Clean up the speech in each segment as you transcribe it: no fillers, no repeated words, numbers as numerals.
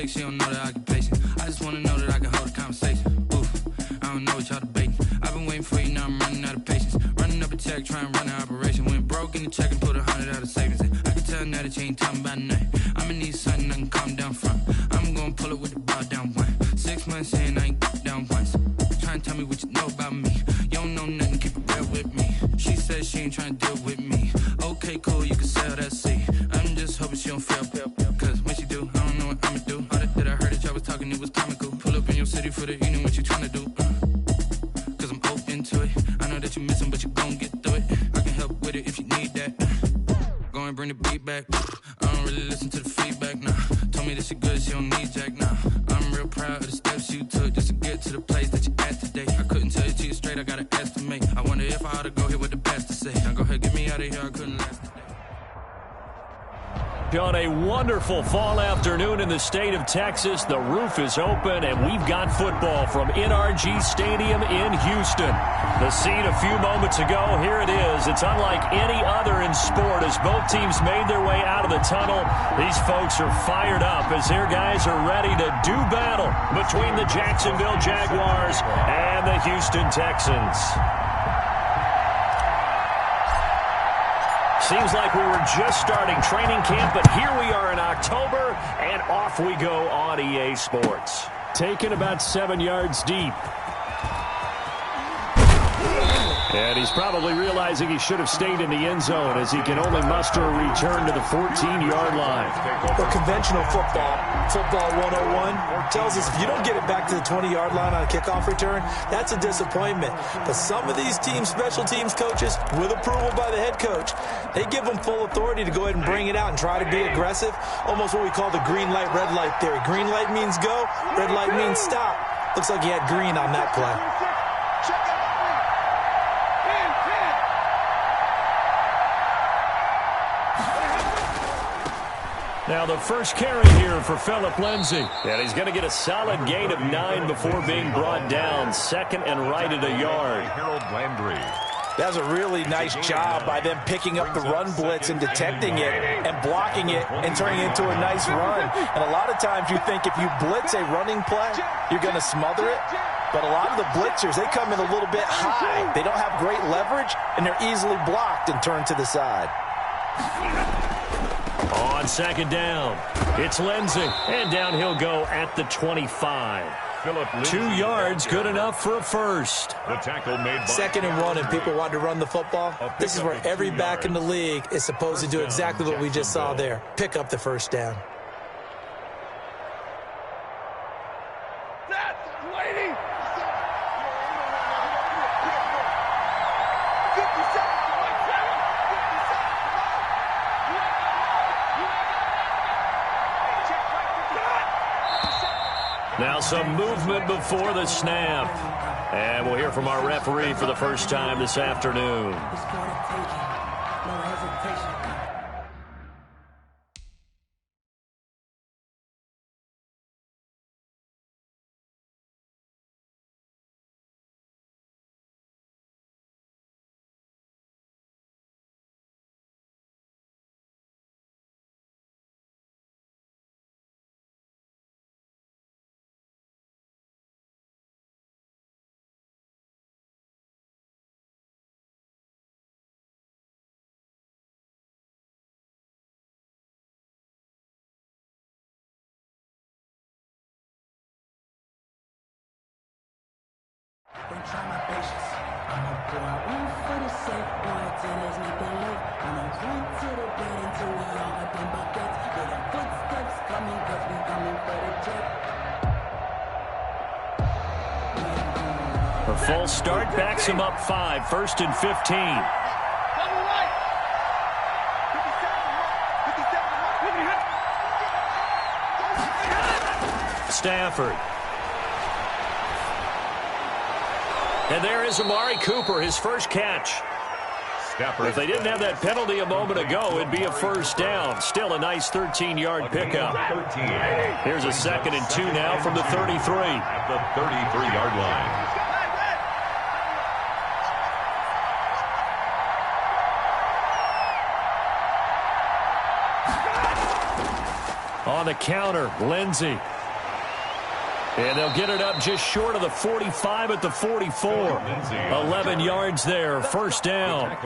text, she don't know that I can patience. I just wanna know that I can hold a conversation. Oof, I don't know what y'all debating. I've been waiting for you, now I'm running out of patience. Running up a check, trying to run an operation. Went broke in the check and put 100 out of savings in. I can tell now that you ain't talking about nothing. I'ma need something I can calm down from. I'm gonna pull it with the bow down one. 6 months in, I ain't down once. Trying to tell me what you know about me. You don't know nothing, keep it real with me. She said she ain't trying to deal with me. Okay, cool, you can sell that seat. I'm just hoping she don't fail. Cause when she do, I don't know what I'ma do. All that I heard that y'all was talking, it was comical. Pull up in your city for the evening, what you trying to do? Cause I'm open to it. I know that you missing, but you gon' get through it. I can help with it if you need that. Go and bring the beat back. I don't really listen to the feedback, nah. Told me that she good, she don't need jack, nah. I'm real proud of the steps you took just to get to the place that you at today. I couldn't tell you to you straight, I gotta estimate. I wonder if I ought to go here with the best to say. Now go ahead, get me out of here, I couldn't last today. On a wonderful fall afternoon in the state of Texas, the roof is open, and we've got football from NRG Stadium in Houston. The scene a few moments ago, here it is. It's unlike any other in sport as both teams made their way out of the tunnel. These folks are fired up as their guys are ready to do battle between the Jacksonville Jaguars and the Houston Texans. Seems like we were just starting training camp, but here we are in October, and off we go on EA Sports. Taken about 7 yards deep. And he's probably realizing he should have stayed in the end zone as he can only muster a return to the 14-yard line. Well, conventional football 101, tells us if you don't get it back to the 20-yard line on a kickoff return, that's a disappointment. But some of these teams, special teams coaches, with approval by the head coach, they give them full authority to go ahead and bring it out and try to be aggressive. Almost what we call the green light, red light theory. Green light means go, red light means stop. Looks like he had green on that play. Now the first carry here for Phillip Lindsay. And he's going to get a solid gain of 9 before being brought down. Second and right at a yard. That's a really nice job by them picking up the run blitz and detecting it and blocking it and turning it into a nice run. And a lot of times you think if you blitz a running play, you're going to smother it. But a lot of the blitzers, they come in a little bit high. They don't have great leverage, and they're easily blocked and turned to the side. On second down, it's Lindsay, and down he'll go at the 25. 2 yards, good enough for a first. The tackle made by 2nd and 1, and people want to run the football. This is where every back in the league is supposed to do exactly what we just saw there. Pick up the first down. Now some movement before the snap. And we'll hear from our referee for the first time this afternoon. Don't try my patience. I'ma pour out one for the safe boy till there's nothing left. I'ma run to the bed until we all got them buckets. Hear the footsteps coming, cause we coming for the jet. A full start backs him up 5, 1st and 15. Stafford. And there is Amari Cooper, his first catch. If they didn't have that penalty a moment ago, it'd be a first down. Still a nice 13-yard pickup. Here's a 2nd and 2 now from the 33. At the 33-yard line. On the counter, Lindsay. And they'll get it up just short of the 45 at the 44. 11 yards there, first down.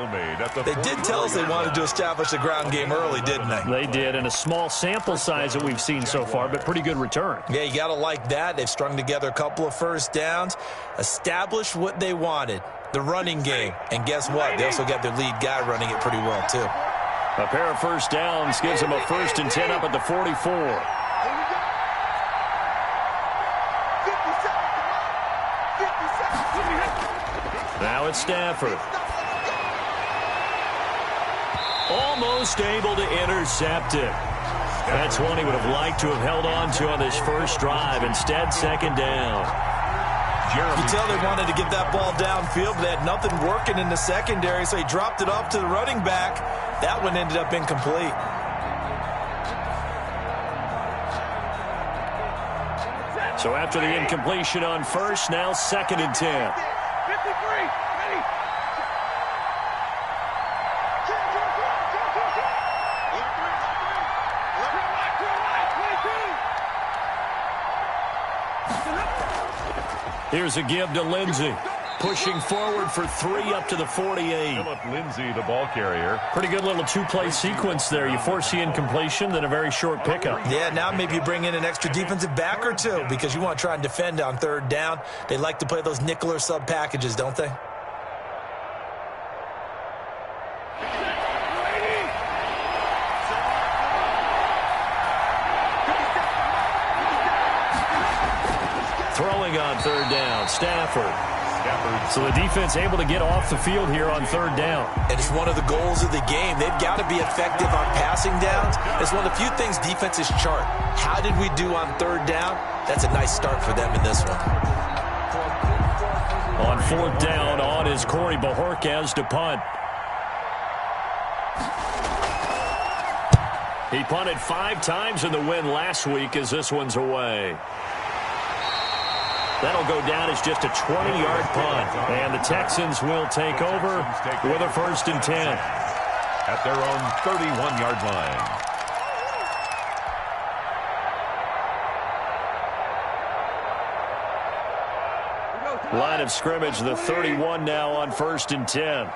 They did tell us they wanted to establish a ground game early, didn't they? They did, and a small sample size that we've seen so far, but pretty good return. Yeah, you got to like that. They've strung together a couple of first downs, established what they wanted, the running game. And guess what? They also got their lead guy running it pretty well, too. A pair of first downs gives them a 1st and 10 up at the 44. Now it's Stafford. Almost able to intercept it. That's one he would have liked to have held on to on this first drive. Instead, second down. You can tell they wanted to get that ball downfield, but they had nothing working in the secondary, so he dropped it off to the running back. That one ended up incomplete. So after the incompletion on first, now 2nd and 10. Here's a give to Lindsey. Pushing forward for 3 up to the 48. Philip Lindsay, the ball carrier. Pretty good little two-play sequence there. You force the incompletion, then a very short pickup. Yeah, now maybe you bring in an extra defensive back or two because you want to try and defend on 3rd down. They like to play those nickel or sub packages, don't they? Throwing on 3rd down, Stafford. So the defense able to get off the field here on 3rd down. And it's one of the goals of the game. They've got to be effective on passing downs. It's one of the few things defenses chart. How did we do on 3rd down? That's a nice start for them in this one. On 4th down, on is Corey Bajorquez to punt. He punted 5 times in the win last week as this one's away. That'll go down as just a 20-yard punt. And the Texans will take over with a 1st and 10. At their own 31-yard line. Line of scrimmage, the 31 now on 1st and 10.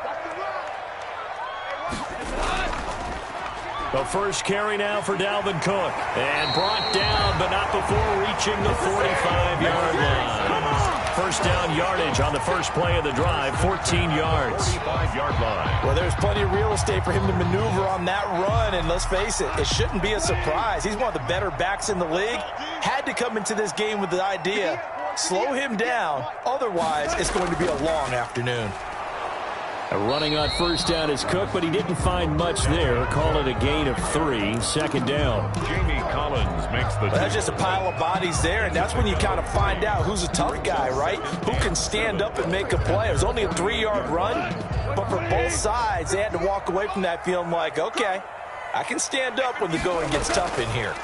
The first carry now for Dalvin Cook. And brought down, but not before reaching the 45-yard line. First down yardage on the first play of the drive, 14 yards. 45-yard line. Well, there's plenty of real estate for him to maneuver on that run. And let's face it, it shouldn't be a surprise. He's one of the better backs in the league. Had to come into this game with the idea, slow him down. Otherwise, it's going to be a long afternoon. Running on first down is Cook, but he didn't find much there. Call it a gain of 3. 2nd down. Jamie Collins makes the... That's just a pile of bodies there, and that's when you kind of find out who's a tough guy, right? Who can stand up and make a play. It was only a 3-yard run, but for both sides, they had to walk away from that feeling like, okay, I can stand up when the going gets tough in here.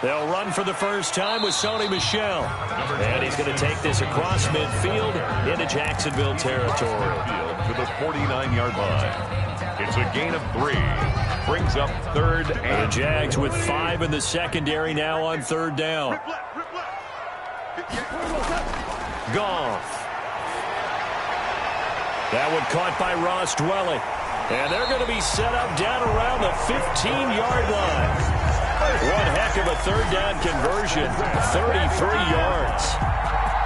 They'll run for the first time with Sony Michel. And he's going to take this across midfield into Jacksonville territory. To the 49-yard line. It's a gain of 3. Brings up 3rd and... The Jags with 5 in the secondary now on 3rd down. Goff. That one caught by Ross Dwelly. And they're going to be set up down around the 15-yard line. One heck of a 3rd down conversion, 33 yards.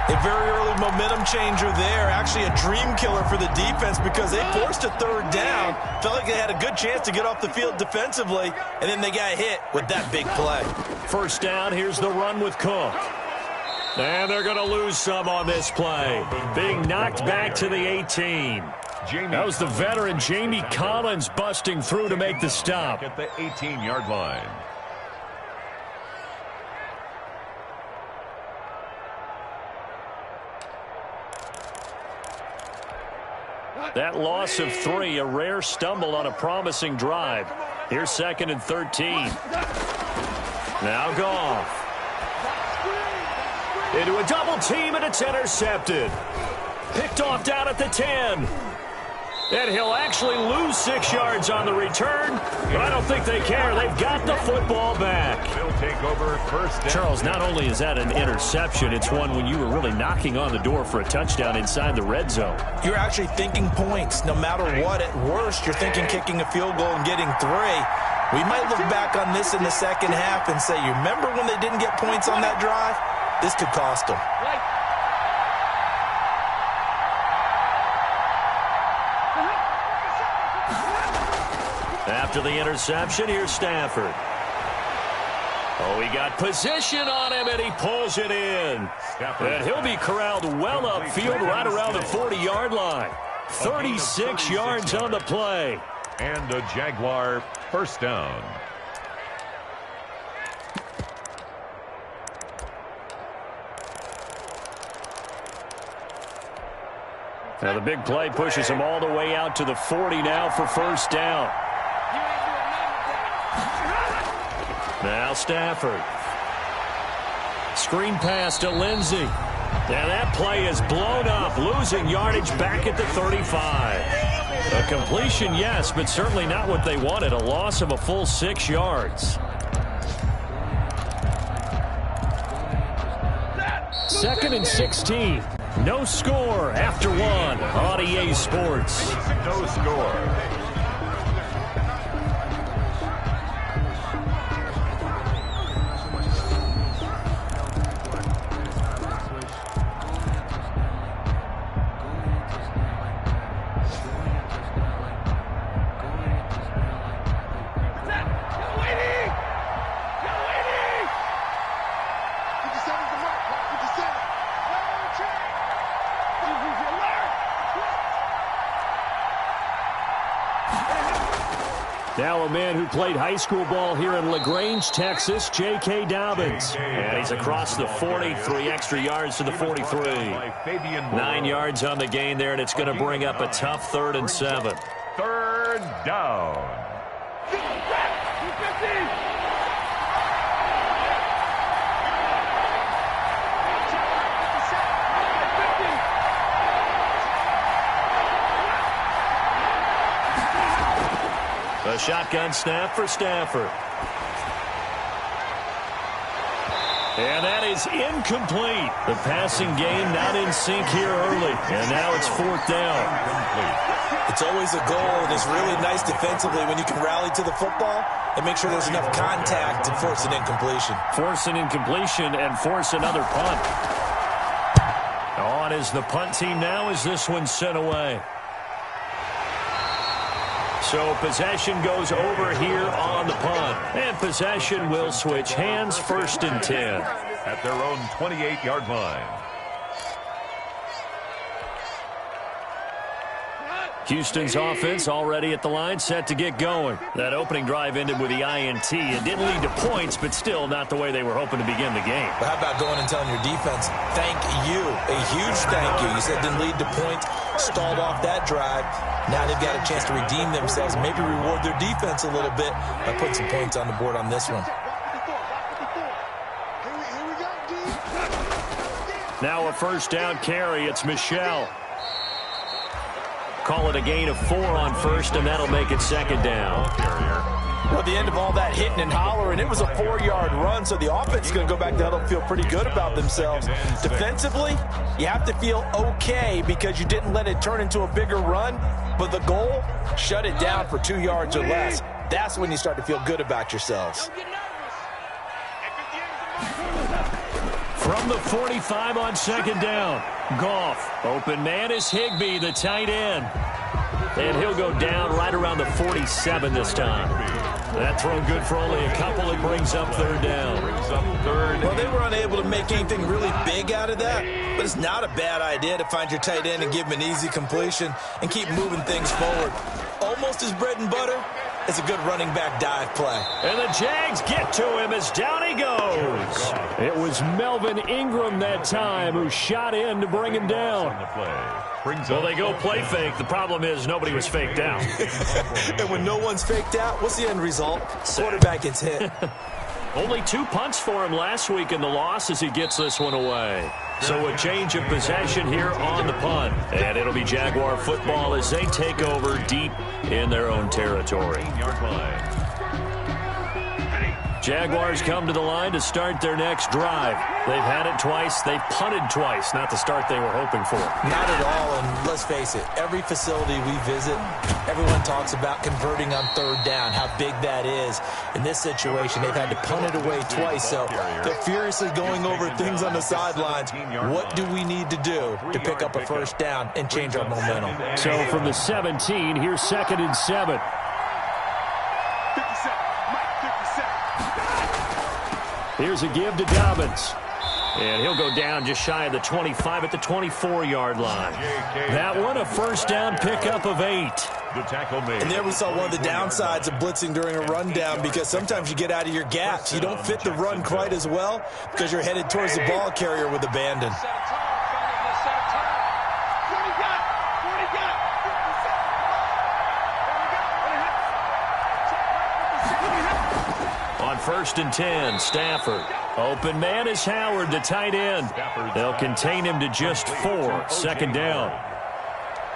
A very early momentum changer there. Actually a dream killer for the defense because they forced a 3rd down. Felt like they had a good chance to get off the field defensively, and then they got hit with that big play. First down, here's the run with Cook. And they're going to lose some on this play. Being knocked back to the 18. That was the veteran Jamie Collins busting through to make the stop. At the 18-yard line. That loss of 3, a rare stumble on a promising drive. Here's 2nd and 13. Now Goff. Into a double team, and it's intercepted. Picked off down at the 10. And he'll actually lose 6 yards on the return, but I don't think they care. They've got the football back. They'll take over first down. Charles, not only is that an interception, it's one when you were really knocking on the door for a touchdown inside the red zone. You're actually thinking points. No matter what, at worst, you're thinking kicking a field goal and getting 3. We might look back on this in the second half and say, you remember when they didn't get points on that drive? This could cost them. After the interception, here's Stafford. Oh, he got position on him, and he pulls it in. And he'll be corralled well upfield right around the 40-yard line. 36 yards on the play. And a Jaguar first down. Now the big play pushes him all the way out to the 40 now for first down. Now Stafford. Screen pass to Lindsey. Now that play is blown up, losing yardage back at the 35. A completion, yes, but certainly not what they wanted. A loss of a full 6 yards. Second and 16. No score after 1 on EA Sports. No score. Now a man who played high school ball here in LaGrange, Texas, J.K. Dobbins. And he's across the 40, 3 extra yards to the 43. 9 yards on the gain there, and it's going to bring up a tough 3rd and 7. Third down. A shotgun snap for Stafford. And that is incomplete. The passing game not in sync here early. And now it's 4th down. It's always a goal, and it's really nice defensively when you can rally to the football and make sure there's enough contact to force an incompletion. Force an incompletion and force another punt. On is the punt team now as this one's sent away. So possession goes over here on the punt. And possession will switch hands, 1st and 10. At their own 28-yard line. Houston's offense already at the line, set to get going. That opening drive ended with the INT. It didn't lead to points, but still not the way they were hoping to begin the game. But how about going and telling your defense, thank you, a huge thank you. You said it didn't lead to points, stalled off that drive. Now they've got a chance to redeem themselves, maybe reward their defense a little bit by putting some points on the board on this one. Now a first down carry. It's Michelle. Call it a gain of 4 on first, and that'll make it 2nd down. Well, at the end of all that hitting and hollering, it was a 4-yard run, so the offense is going to go back to huddle and feel pretty good about themselves. Defensively, you have to feel okay because you didn't let it turn into a bigger run, but the goal, shut it down for 2 yards or less. That's when you start to feel good about yourselves. From the 45 on 2nd down, Goff. Open man is Higbee, the tight end. And he'll go down right around the 47 this time. That throw good for only a couple. It brings up 3rd down. Well, they were unable to make anything really big out of that, but it's not a bad idea to find your tight end and give him an easy completion and keep moving things forward. Almost his bread and butter. It's a good running back dive play. And the Jags get to him as down he goes. It was Melvin Ingram that time who shot in to bring him down. Well, they go play fake. The problem is nobody was faked out. And when no one's faked out, what's the end result? Quarterback gets hit. Only 2 punts for him last week in the loss as he gets this one away. So a change of possession here on the punt. And it'll be Jaguar football as they take over deep in their own territory. Jaguars come to the line to start their next drive. They've had it twice. They've punted twice. Not the start they were hoping for. Not at all, and let's face it, every facility we visit, everyone talks about converting on third down, how big that is. In this situation, they've had to punt it away twice, so they're furiously going over things on the sidelines. What do we need to do to pick up a first down and change our momentum? So from the 17, here's 2nd and 7. Here's a give to Dobbins. And he'll go down just shy of the 25 at the 24-yard line. That one, a first down pickup of 8. The tackle made. And there we saw one of the downsides of blitzing during a rundown, because sometimes you get out of your gaps. You don't fit the run quite as well because you're headed towards the ball carrier with abandon. On 1st and 10, Stafford. Open man is Howard, the tight end. They'll contain him to just 4. 2nd down.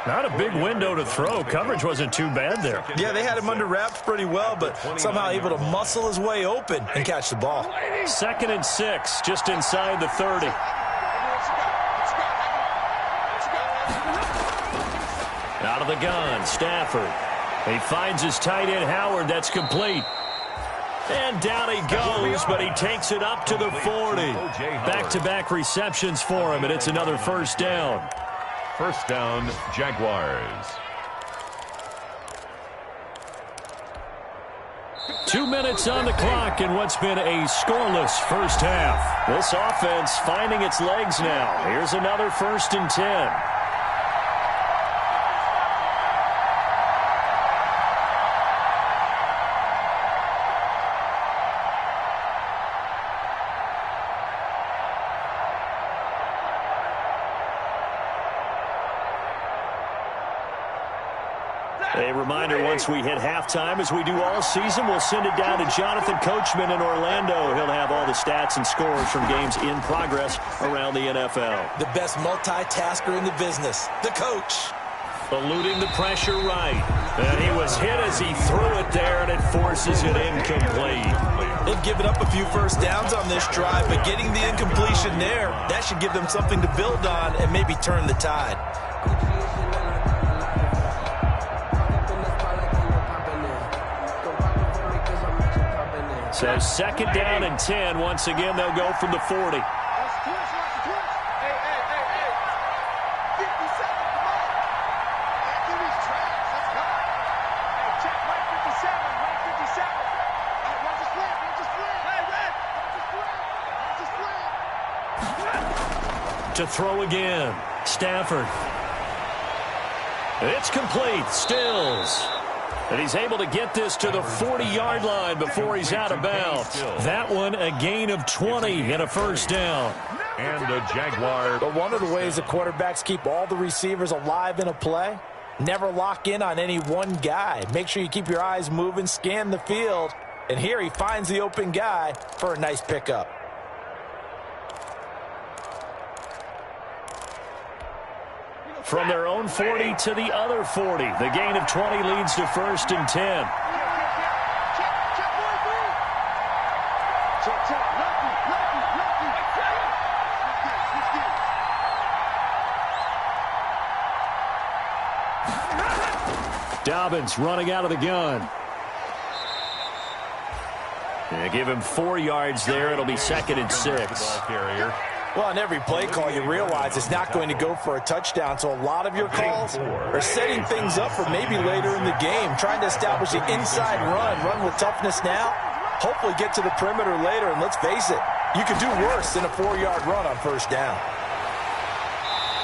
Not a big window to throw. Coverage wasn't too bad there. Yeah, they had him under wraps pretty well, but somehow able to muscle his way open and catch the ball. 2nd and 6, just inside the 30. Out of the gun, Stafford. He finds his tight end, Howard. That's complete. And down he goes, but he takes it up to the 40. Back-to-back receptions for him, and it's another first down. First down, Jaguars. 2 minutes on the clock in what's been a scoreless first half. This offense finding its legs now. Here's another 1st and 10. A reminder, once we hit halftime, as we do all season, we'll send it down to Jonathan Coachman in Orlando. He'll have all the stats and scores from games in progress around the NFL. The best multitasker in the business, the coach. Eluding the pressure right. And he was hit as he threw it there, and it forces it incomplete. They've given up a few first downs on this drive, but getting the incompletion there, that should give them something to build on and maybe turn the tide. So 2nd down and 10. Once again, they'll go from the 40. To throw again. Stafford. It's complete. Stills. And he's able to get this to the 40-yard line before he's out of bounds. That one, a gain of 20 and a first down. And the Jaguar. But one of the ways the quarterbacks keep all the receivers alive in a play, never lock in on any one guy. Make sure you keep your eyes moving, scan the field. And here he finds the open guy for a nice pickup. From their own 40 to the other 40. The gain of 20 leads to 1st and 10. Dobbins running out of the gun. And give him 4 yards there. It'll be 2nd and 6. Well, on every play call, you realize it's not going to go for a touchdown, so a lot of your calls are setting things up for maybe later in the game, trying to establish the inside run with toughness now, hopefully get to the perimeter later, and let's face it, you could do worse than a 4-yard run on first down.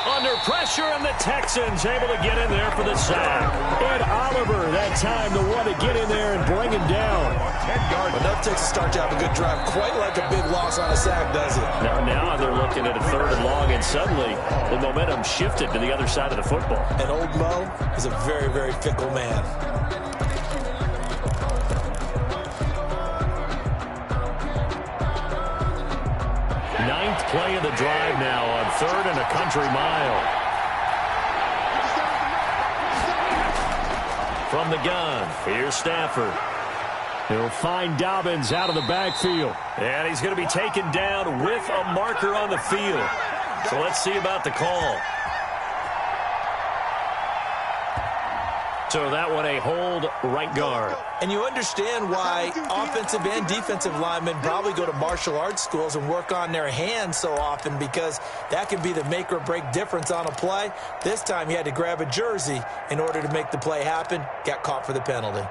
Under pressure, and the Texans able to get in there for the sack. And Oliver, that time, the one to get in there and bring him down. Enough takes a start to have a good drive. Quite like a big loss on a sack, does it? Now they're looking at a 3rd and long, and suddenly the momentum shifted to the other side of the football. And old Mo is a very, very fickle man. play of the drive now on 3rd and a country mile. From the gun, here's Stafford. He'll find Dobbins out of the backfield. And he's going to be taken down with a marker on the field. So let's see about the call. So that one a hold, right guard. And you understand why offensive and defensive linemen probably go to martial arts schools and work on their hands so often, because that can be the make or break difference on a play. This time he had to grab a jersey in order to make the play happen. Got caught for the penalty.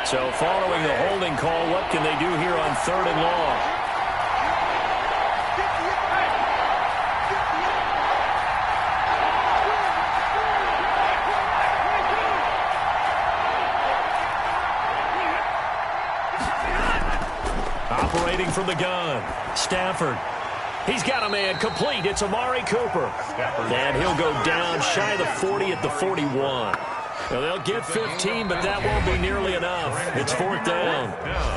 So following the holding call, what can they do here on 3rd and long? Operating from the gun, Stafford. He's got a man complete. It's Amari Cooper. And he'll go down shy of the 40 at the 41. Well, they'll get 15, but that won't be nearly enough. It's 4th down.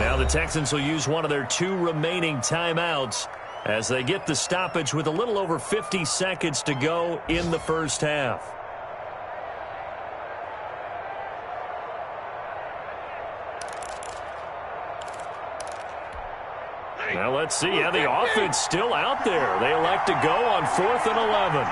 Now the Texans will use one of their 2 remaining timeouts as they get the stoppage with a little over 50 seconds to go in the first half. Now let's see how the offense still out there. They elect to go on 4th and 11.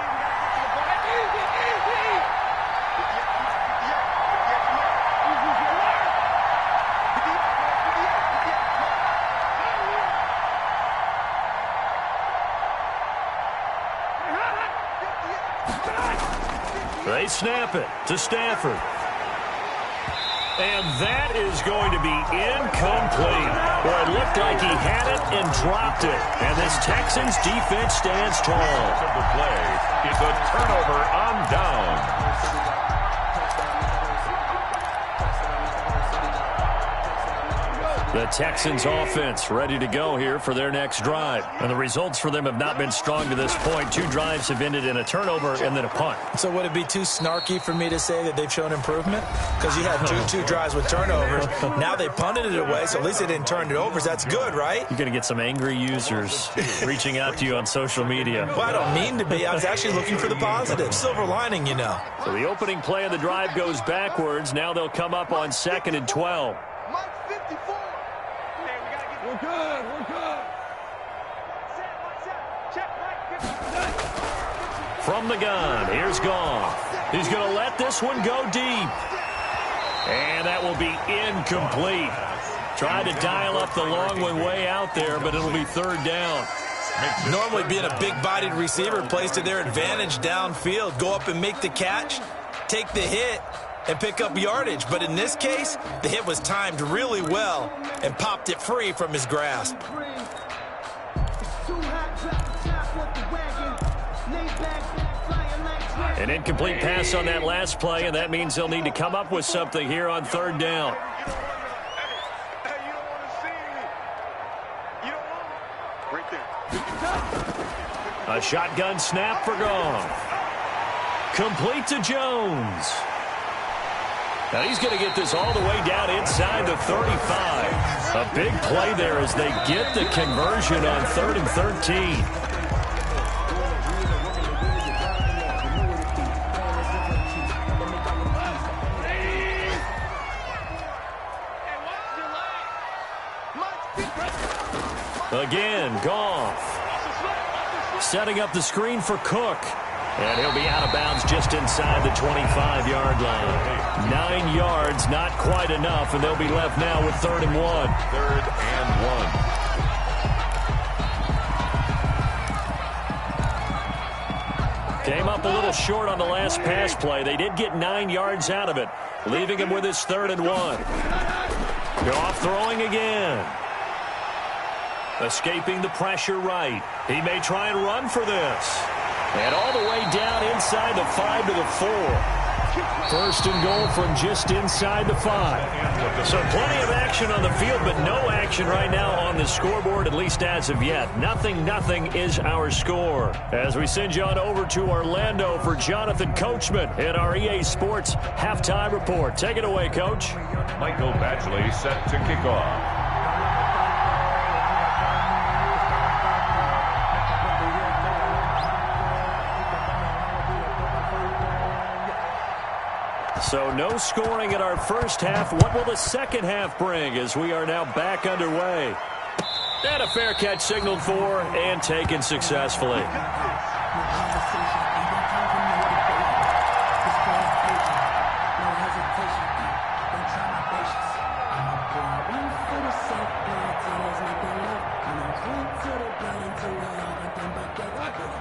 They snap it to Stafford. And that is going to be incomplete. Well, it looked like he had it and dropped it. And this Texans defense stands tall. The play is a turnover on down. The Texans offense ready to go here for their next drive. And the results for them have not been strong to this point. 2 drives have ended in a turnover and then a punt. So would it be too snarky for me to say that they've shown improvement? Because you had two drives with turnovers. Now they punted it away, so at least they didn't turn it over. So that's good, right? You're going to get some angry users reaching out to you on social media. Well, I don't mean to be. I was actually looking for the positive. Silver lining, you know. So the opening play of the drive goes backwards. Now they'll come up on 2nd and 12. We're good. From the gun, here's Goff. He's going to let this one go deep. And that will be incomplete. Tried to dial up the long one way out there, but it'll be 3rd down. Normally being a big-bodied receiver plays to their advantage downfield. Go up and make the catch, take the hit, and pick up yardage. But in this case, the hit was timed really well and popped it free from his grasp. An incomplete pass on that last play, and that means they'll need to come up with something here on 3rd down. A shotgun snap for Goff. Complete to Jones. Now he's going to get this all the way down inside the 35. A big play there as they get the conversion on 3rd and 13. Again, Goff. Setting up the screen for Cook. And he'll be out of bounds just inside the 25-yard line. 9 yards, not quite enough, and they'll be left now with 3rd and 1. 3rd and 1. Came up a little short on the last pass play. They did get 9 yards out of it, leaving him with his 3rd and 1. Goff throwing again. Escaping the pressure right. He may try and run for this. And all the way down inside the 5 to the 4. First and goal from just inside the 5. So plenty of action on the field, but no action right now on the scoreboard, at least as of yet. Nothing is our score. As we send you on over to Orlando for Jonathan Coachman in our EA Sports halftime report. Take it away, Coach. Michael Badgley set to kick off. So no scoring in our first half. What will the second half bring as we are now back underway? And a fair catch signaled for and taken successfully.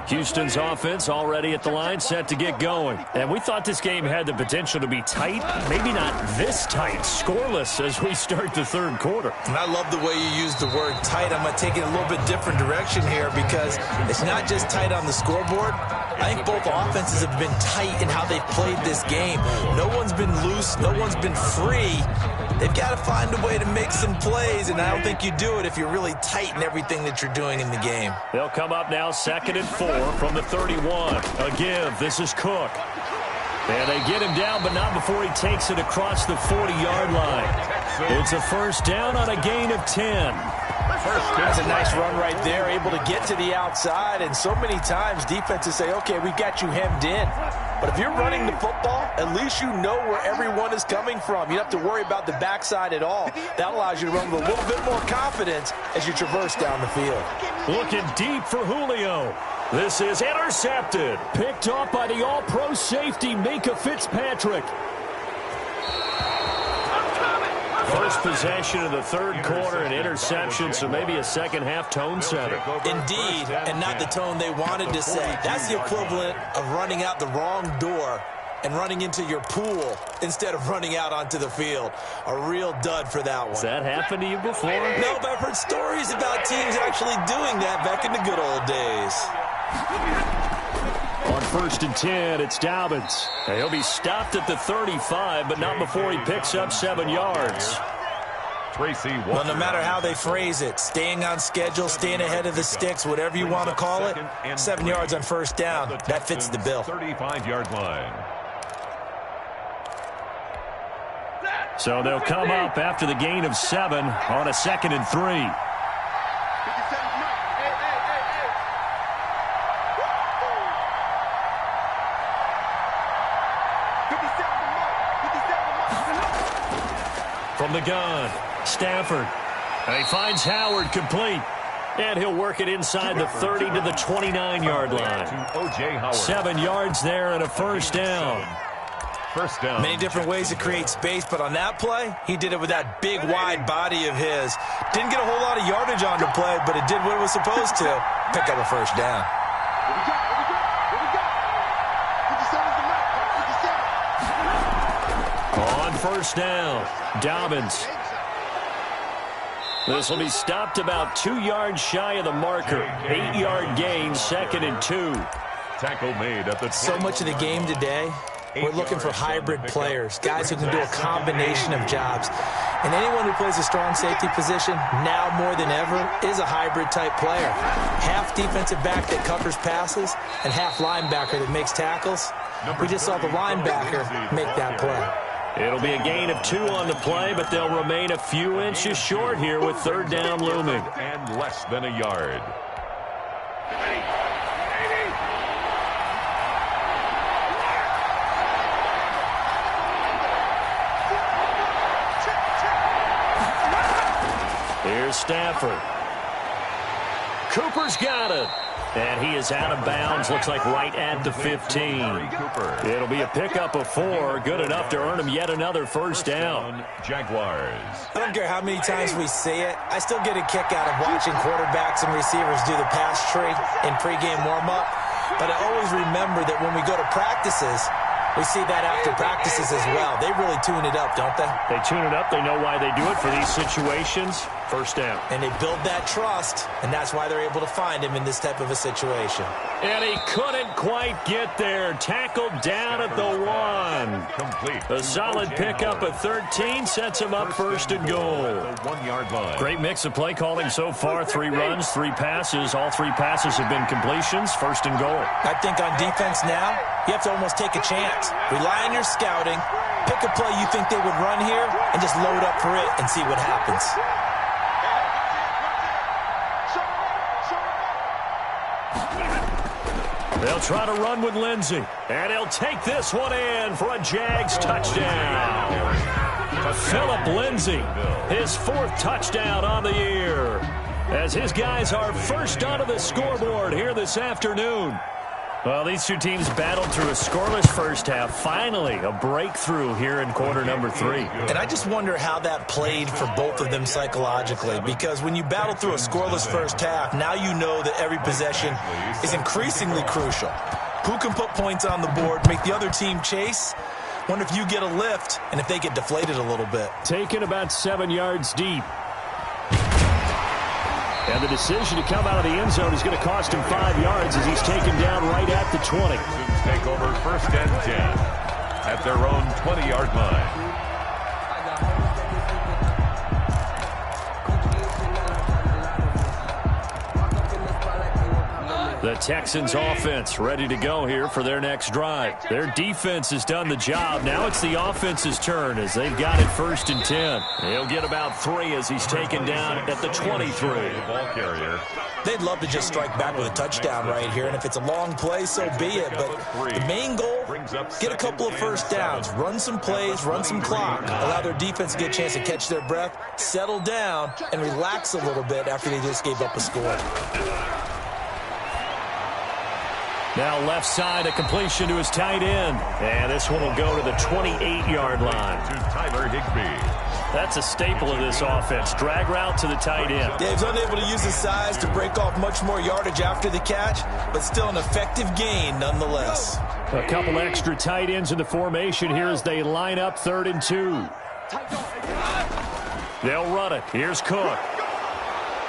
Houston's offense already at the line, set to get going. And we thought this game had the potential to be tight, maybe not this tight, scoreless as we start the third quarter. And I love the way you use the word tight. I'm going to take it a little bit different direction here because it's not just tight on the scoreboard. I think both offenses have been tight in how they've played this game. No one's been loose. No one's been free. They've got to find a way to make some plays, and I don't think you do it if you're really tight in everything that you're doing in the game. They'll come up now 2nd and 4 from the 31. A give. This is Cook. And they get him down, but not before he takes it across the 40-yard line. It's a first down on a gain of 10. That's a nice run right there, able to get to the outside, and so many times defenses say, okay, we've got you hemmed in. But if you're running the football, at least you know where everyone is coming from. You don't have to worry about the backside at all. That allows you to run with a little bit more confidence as you traverse down the field. Looking deep for Julio. This is intercepted. Picked off by the all-pro safety, Minka Fitzpatrick. First possession of the third quarter, an interception, so maybe a second-half tone setter. Indeed, and not the tone they wanted to set. That's the equivalent of running out the wrong door and running into your pool instead of running out onto the field. A real dud for that one. Has that happened to you before? No, but I've heard stories about teams actually doing that back in the good old days. On 1st and 10, it's Dobbins. And he'll be stopped at the 35, but not before he picks up 7 yards. Well, no matter how they phrase it, staying on schedule, staying ahead of the sticks, whatever you want to call it, 7 yards on first down, that fits the bill. 35-yard line. So they'll come up after the gain of 7 on a 2nd and 3. From the gun, Stafford. And he finds Howard complete. And he'll work it inside the 30 to the 29-yard line. 7 yards there and a first down. First down. Many different ways to create space, but on that play, he did it with that big, wide body of his. Didn't get a whole lot of yardage on the play, but it did what it was supposed to. Pick up a first down. On first down, Dobbins. This will be stopped about 2 yards shy of the marker. 8-yard gain, 2nd and 2. Tackle made at the 20. So much of the game today, we're looking for hybrid players, guys who can do a combination of jobs. And anyone who plays a strong safety position, now more than ever, is a hybrid-type player. Half defensive back that covers passes and half linebacker that makes tackles. We just saw the linebacker make that play. It'll be a gain of 2 on the play, but they'll remain a few inches short here with third down looming. And less than a yard. Here's Stafford. Cooper's got it. And he is out of bounds, looks like right at the 15. It'll be a pickup of 4, good enough to earn him yet another first down. Jaguars. I don't care how many times we see it. I still get a kick out of watching quarterbacks and receivers do the pass tree in pregame warm-up. But I always remember that when we go to practices, we see that after practices as well. They really tune it up, don't they? They tune it up. They know why they do it for these situations. First down. And they build that trust, and that's why they're able to find him in this type of a situation. And he couldn't quite get there. Tackled down at the 1. Complete. A solid pickup at 13 sets him up first and goal. The 1-yard line. Great mix of play calling so far. 3 runs, 3 passes. All 3 passes have been completions. First and goal. I think on defense now, you have to almost take a chance. Rely on your scouting. Pick a play you think they would run here and just load up for it and see what happens. They'll try to run with Lindsey. And he'll take this one in for a Jags touchdown. Phillip Lindsey, his 4th touchdown on the year, as his guys are first onto the scoreboard here this afternoon. Well, these 2 teams battled through a scoreless first half. Finally, a breakthrough here in quarter number 3. And I just wonder how that played for both of them psychologically, because when you battle through a scoreless first half, now you know that every possession is increasingly crucial. Who can put points on the board, make the other team chase? Wonder if you get a lift and if they get deflated a little bit. Taken about 7 yards deep. And the decision to come out of the end zone is going to cost him 5 yards as he's taken down right at the 20. Take over first and 10 at their own 20-yard line. The Texans offense ready to go here for their next drive. Their defense has done the job. Now it's the offense's turn as they've got it first and 10. He'll get about 3 as he's taken down at the 23. Ball carrier. They'd love to just strike back with a touchdown right here, and if it's a long play, so be it. But the main goal, get a couple of first downs, run some plays, run some clock, allow their defense to get a chance to catch their breath, settle down, and relax a little bit after they just gave up a score. Now left side, a completion to his tight end. And this one will go to the 28-yard line. To Tyler Higbee. That's a staple of this offense. Drag route to the tight end. Dave's unable to use his size to break off much more yardage after the catch, but still an effective gain nonetheless. A couple extra tight ends in the formation here as they line up 3rd and 2. They'll run it. Here's Cook.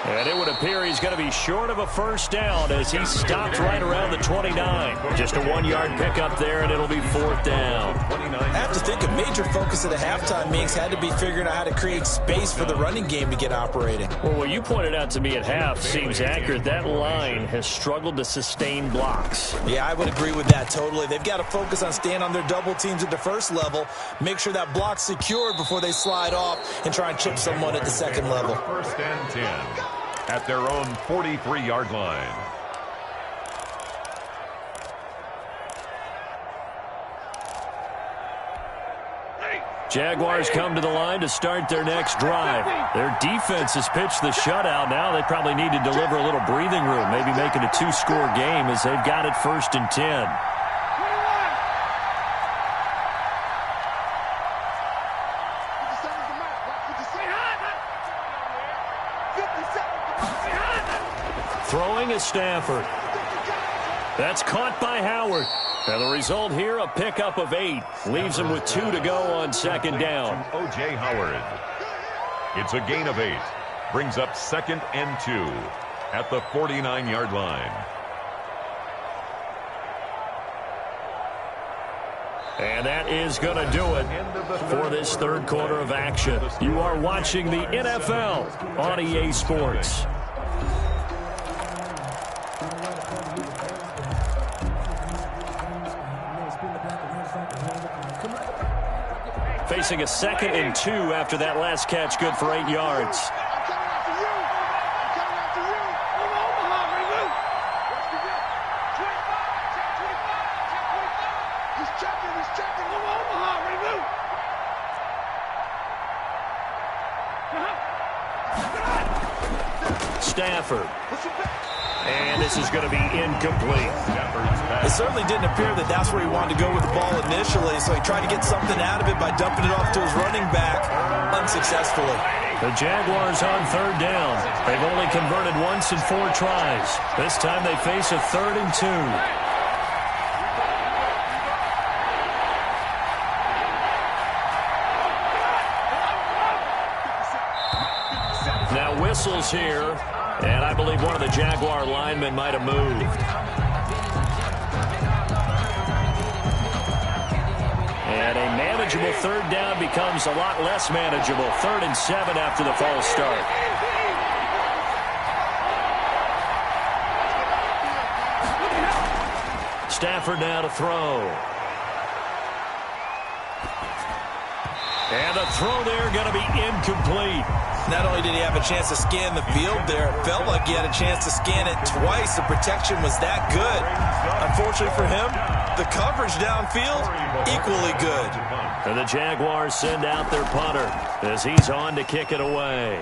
And it would appear he's going to be short of a first down as he stopped right around the 29. Just a 1-yard pickup there, and it'll be 4th down. I have to think a major focus of the halftime meetings had to be figuring out how to create space for the running game to get operating. Well, what you pointed out to me at half seems accurate. That line has struggled to sustain blocks. Yeah, I would agree with that totally. They've got to focus on staying on their double teams at the first level, make sure that block's secured before they slide off and try and chip someone at the second level. First and 10 at their own 43-yard line. Jaguars come to the line to start their next drive. Their defense has pitched the shutout. Now they probably need to deliver a little breathing room, maybe make it a 2-score game as they've got it 1st and 10. Throwing is Stafford. That's caught by Howard. And the result here, a pickup of 8. Leaves him with 2 to go on 2nd down. O.J. Howard. It's a gain of 8. Brings up 2nd and 2 at the 49-yard line. And that is going to do it for this 3rd quarter of action. You are watching the NFL on EA Sports. Facing a 2nd and 2 after that last catch, good for 8 yards. Stafford. And this is going to be incomplete. It certainly didn't appear that that's where he wanted to go with the ball initially, so he tried to get something out of it by dumping it off to his running back unsuccessfully. The Jaguars on 3rd down. They've only converted once in 4 tries. This time they face a 3rd and 2. Now whistles here, and I believe one of the Jaguar linemen might have moved. And a manageable third down becomes a lot less manageable. 3rd and 7 after the false start. Stafford now to throw. And the throw there going to be incomplete. Not only did he have a chance to scan the field there, it felt like he had a chance to scan it twice. The protection was that good. Unfortunately for him, the coverage downfield, equally good. And the Jaguars send out their punter as he's on to kick it away.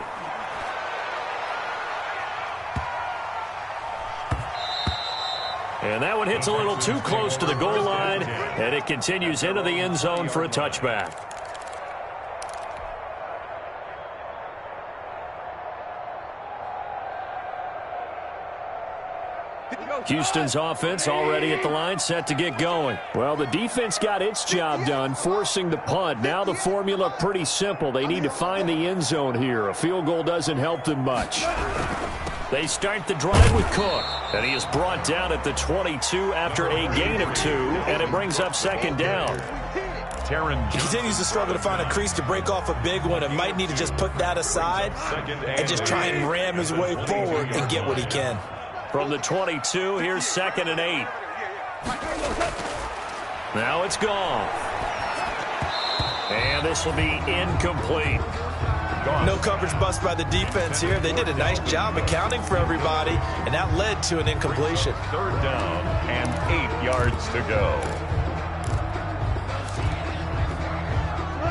And that one hits a little too close to the goal line, and it continues into the end zone for a touchback. Houston's offense already at the line, set to get going. Well, the defense got its job done, forcing the punt. Now the formula pretty simple. They need to find the end zone here. A field goal doesn't help them much. They start the drive with Cook, and he is brought down at the 22 after a gain of 2, and it brings up 2nd down. He continues to struggle to find a crease to break off a big one, and might need to just put that aside and just try and ram his way forward and get what he can. From the 22, here's 2nd and 8. Now it's gone. And this will be incomplete. No coverage bust by the defense here. They did a nice job accounting for everybody, and that led to an incompletion. 3rd down and 8 yards to go.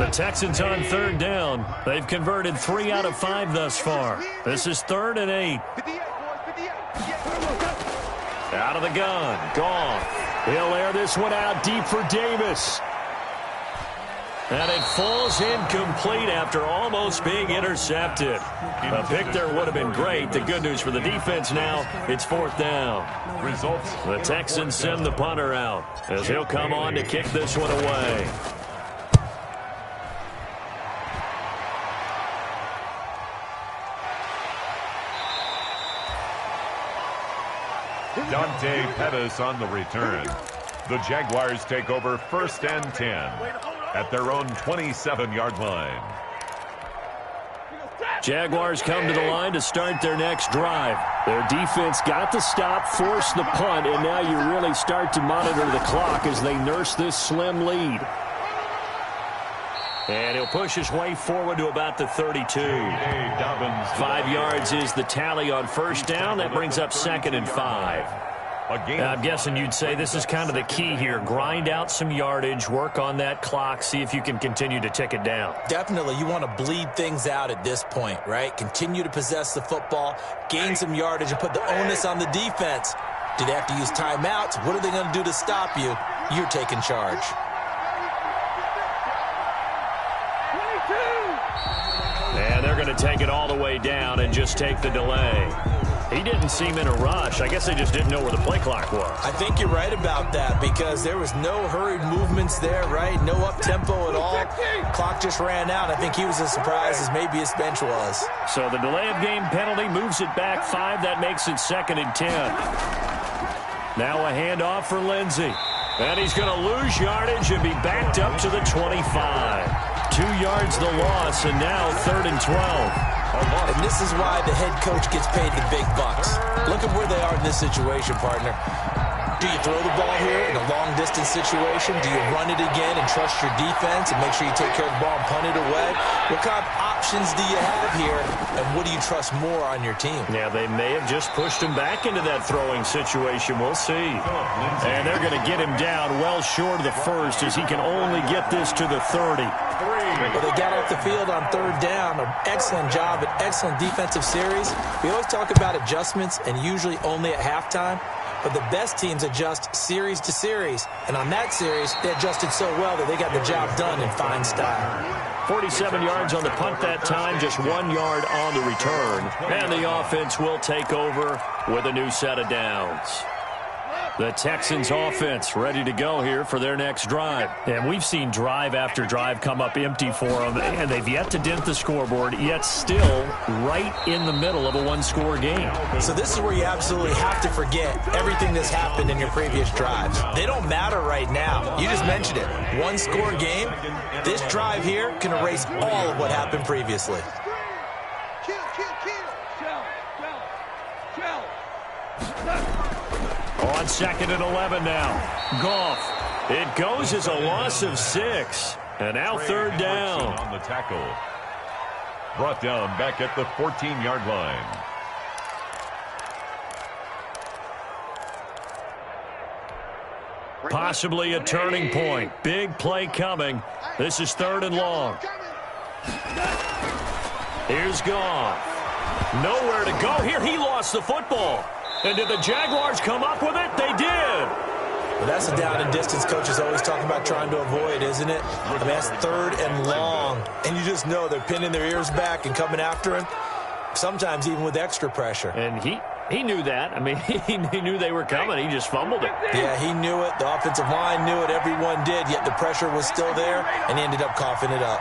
The Texans on 3rd down. They've converted 3 out of 5 thus far. This is 3rd and 8. Out of the gun. Gone. He'll air this one out deep for Davis. And it falls incomplete after almost being intercepted. A pick there would have been great. The good news for the defense now, it's 4th down. Results. The Texans send the punter out as he'll come on to kick this one away. Dante Pettis on the return. The Jaguars take over 1st and 10 at their own 27-yard line. Jaguars come to the line to start their next drive. Their defense got the stop, forced the punt, and now you really start to monitor the clock as they nurse this slim lead. And he'll push his way forward to about the 32. 5 yards is the tally on 1st down. That brings up 2nd and 5. I'm guessing you'd say this is kind of the key here. Grind out some yardage, work on that clock, see if you can continue to tick it down. Definitely. You want to bleed things out at this point, right? Continue to possess the football, gain some yardage, and put the onus on the defense. Do they have to use timeouts? What are they going to do to stop you? You're taking charge. And they're going to take it all the way down and just take the delay. He didn't seem in a rush. I guess they just didn't know where the play clock was. I think you're right about that because there was no hurried movements there, right? No up-tempo at all. Clock just ran out. I think he was as surprised as maybe his bench was. So the delay of game penalty moves it back 5. That makes it 2nd and 10. Now a handoff for Lindsey. And he's going to lose yardage and be backed up to the 25. 2 yards the loss, and now 3rd and 12. And this is why the head coach gets paid the big bucks. Look at where they are in this situation, partner. Do you throw the ball here in a long-distance situation? Do you run it again and trust your defense and make sure you take care of the ball and punt it away? What kind of options do you have here, and what do you trust more on your team? Yeah, they may have just pushed him back into that throwing situation. We'll see. And they're going to get him down well short of the 1st as he can only get this to the 30. Well, they got off the field on 3rd down. An excellent job, an excellent defensive series. We always talk about adjustments and usually only at halftime. But the best teams adjust series to series. And on that series, they adjusted so well that they got the job done in fine style. 47 yards on the punt that time, just 1 yard on the return. And the offense will take over with a new set of downs. The Texans offense ready to go here for their next drive. And we've seen drive after drive come up empty for them, and they've yet to dent the scoreboard, yet still right in the middle of a one-score game. So this is where you absolutely have to forget everything that's happened in your previous drives. They don't matter right now. You just mentioned it. One-score game. This drive here can erase all of what happened previously. On 2nd and 11 now. Goff. It goes as a loss of 6. And now 3rd down. On the tackle. Brought down back at the 14-yard line. Possibly a turning point. Big play coming. This is 3rd and long. Here's Goff. Nowhere to go here. He lost the football. And did the Jaguars come up with it? They did. Well, that's the down and distance coaches always talking about trying to avoid, isn't it? I mean, that's 3rd and long. And you just know they're pinning their ears back and coming after him, sometimes even with extra pressure. And he knew that. I mean, he knew they were coming. He just fumbled it. Yeah, he knew it. The offensive line knew it. Everyone did, yet the pressure was still there, and he ended up coughing it up.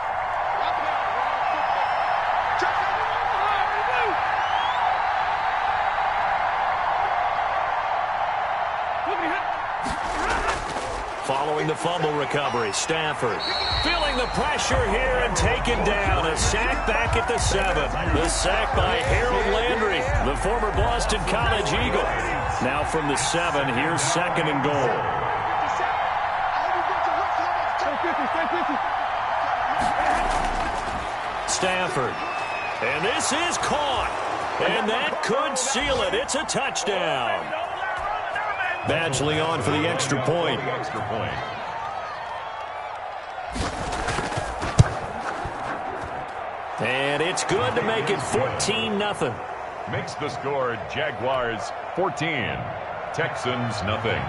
Following the fumble recovery, Stafford feeling the pressure here and taken down. A sack back at the 7. The sack by Harold Landry, the former Boston College Eagle. Now from the 7, here's 2nd and goal. Stafford. And this is caught. And that could seal it. It's a touchdown. Badgley on for the extra point. And it's good to make it 14-0. Makes the score Jaguars 14, Texans nothing.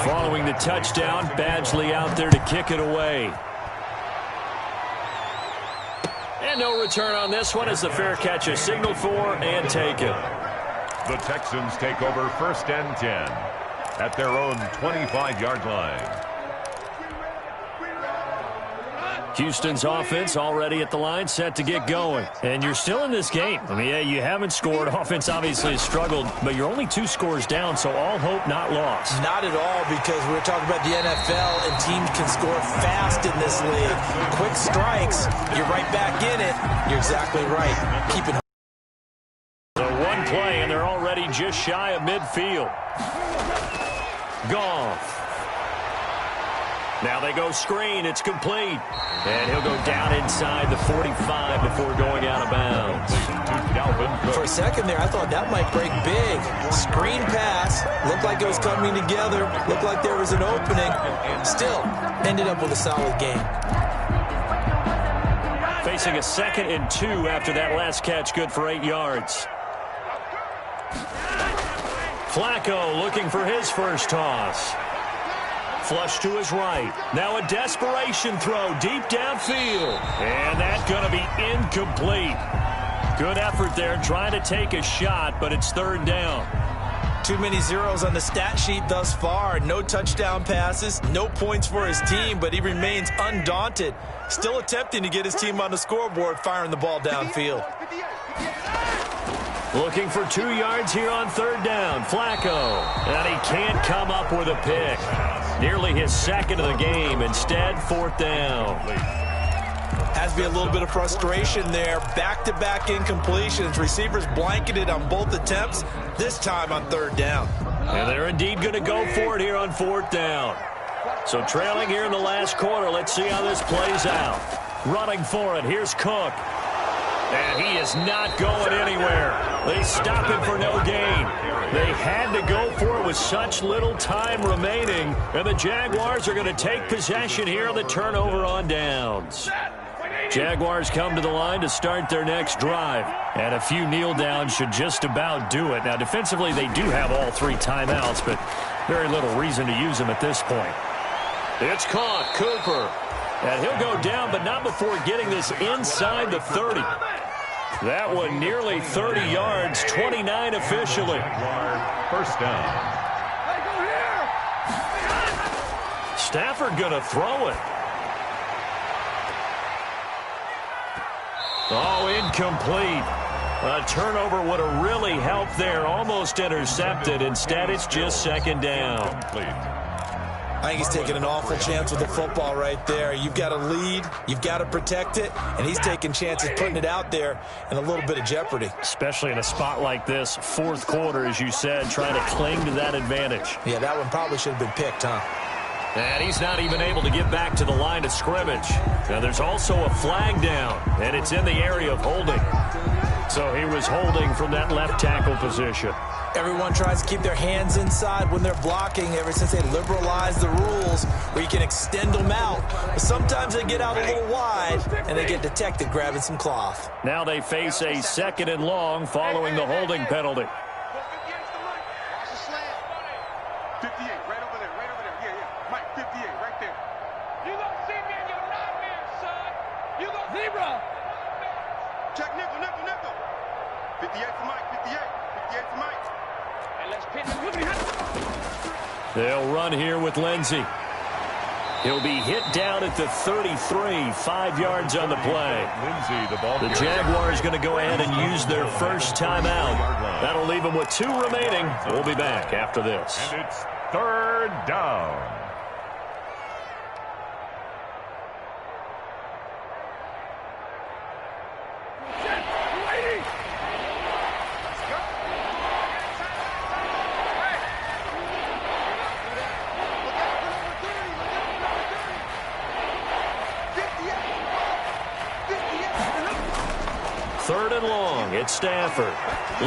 Following the touchdown, Badgley out there to kick it away. And no return on this one as the fair catch is signaled for and taken. The Texans take over 1st and 10 at their own 25-yard line. Houston's offense already at the line, set to get going. And you're still in this game. I mean, yeah, you haven't scored. Offense obviously has struggled, but you're only 2 scores down, so all hope not lost. Not at all, because we're talking about the NFL, and teams can score fast in this league. Quick strikes, you're right back in it. You're exactly right. Keep it. So one play, and they're already just shy of midfield. Goff. Now they go screen. It's complete. And he'll go down inside the 45 before going out of bounds. For a second there, I thought that might break big. Screen pass. Looked like it was coming together. Looked like there was an opening. Still, ended up with a solid game. Facing a 2nd and 2 after that last catch, good for 8 yards. Flacco looking for his first toss. Flush to his right. Now a desperation throw deep downfield. And that's going to be incomplete. Good effort there trying to take a shot, but it's 3rd down. Too many zeros on the stat sheet thus far. No touchdown passes, no points for his team, but he remains undaunted. Still attempting to get his team on the scoreboard, firing the ball downfield. Looking for 2 yards here on 3rd down. Flacco. And he can't come up with a pick. Nearly his 2nd of the game. Instead, 4th down. Has to be a little bit of frustration there. Back-to-back incompletions. Receivers blanketed on both attempts, this time on 3rd down. And they're indeed going to go for it here on 4th down. So trailing here in the last quarter. Let's see how this plays out. Running for it. Here's Cook. And he is not going anywhere. They stop him for no gain. They had to go for it with such little time remaining. And the Jaguars are going to take possession here on the turnover on downs. Jaguars come to the line to start their next drive. And a few kneel downs should just about do it. Now, defensively, they do have all 3 timeouts, but very little reason to use them at this point. It's caught. Cooper. And he'll go down, but not before getting this inside the 30. That one nearly 30 yards, 29 officially. first down. Stafford going to throw it. Oh, incomplete. A turnover would have really helped there. Almost intercepted. Instead, it's just second down. Complete. I think he's taking an awful chance with the football right there. You've got to lead. You've got to protect it. And he's taking chances putting it out there in a little bit of jeopardy. Especially in a spot like this, fourth quarter, as you said, trying to cling to that advantage. Yeah, that one probably should have been picked, huh? And he's not even able to get back to the line of scrimmage. Now, there's also a flag down, and it's in the area of holding. So he was holding from that left tackle position. Everyone tries to keep their hands inside when they're blocking ever since they liberalized the rules where you can extend them out. But sometimes they get out a little wide, and they get detected grabbing some cloth. Now they face a second and long following the holding penalty. 58, right over there, right over there. Yeah. Mike, 58, right there. You gonna see me in your nightmares, son. You gonna zebra. Check nickel. 58 for Mike, 58 for Mike. And let's pin the They'll run here with Lindsey. He'll be hit down at the 33, 5 yards on the play. The Jaguars going to go ahead and use their first timeout. That'll leave them with 2 remaining. We'll be back after this. And it's third down. Third and long, it's Stafford.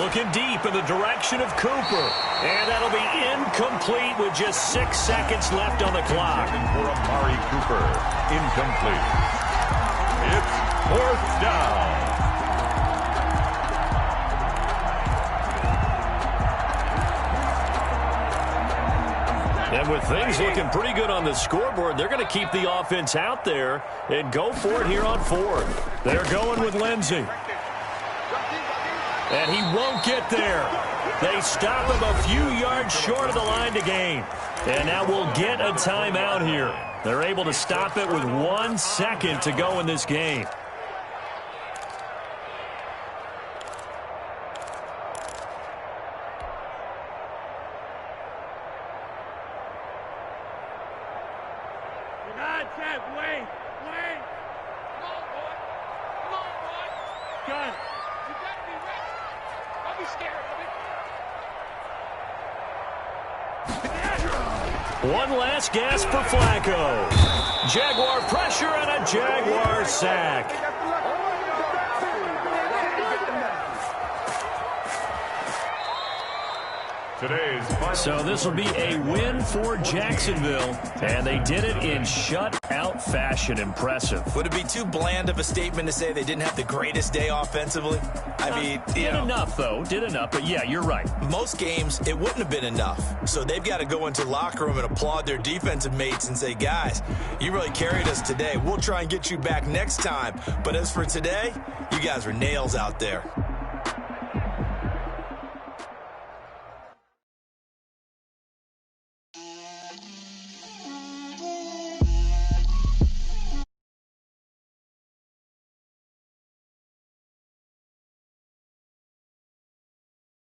Looking deep in the direction of Cooper. And that'll be incomplete with just 6 seconds left on the clock. For Amari Cooper, incomplete. It's fourth down. And with things looking pretty good on the scoreboard, they're going to keep the offense out there and go for it here on fourth. They're going with Lindsey. And he won't get there. They stop him a few yards short of the line to gain. And now we'll get a timeout here. They're able to stop it with 1 second to go in this game. Wait. Come on, boy. Gun. You got to be ready. Don't be scared of it. One last gasp for Flacco. Jaguar pressure and a Jaguar sack. So this will be a win for Jacksonville, and they did it in shutout fashion. Impressive. Would it be too bland of a statement to say they didn't have the greatest day offensively? I mean, did enough, though. Did enough, but yeah, you're right. Most games, it wouldn't have been enough. So they've got to go into the locker room and applaud their defensive mates and say, guys, you really carried us today. We'll try and get you back next time. But as for today, you guys were nails out there.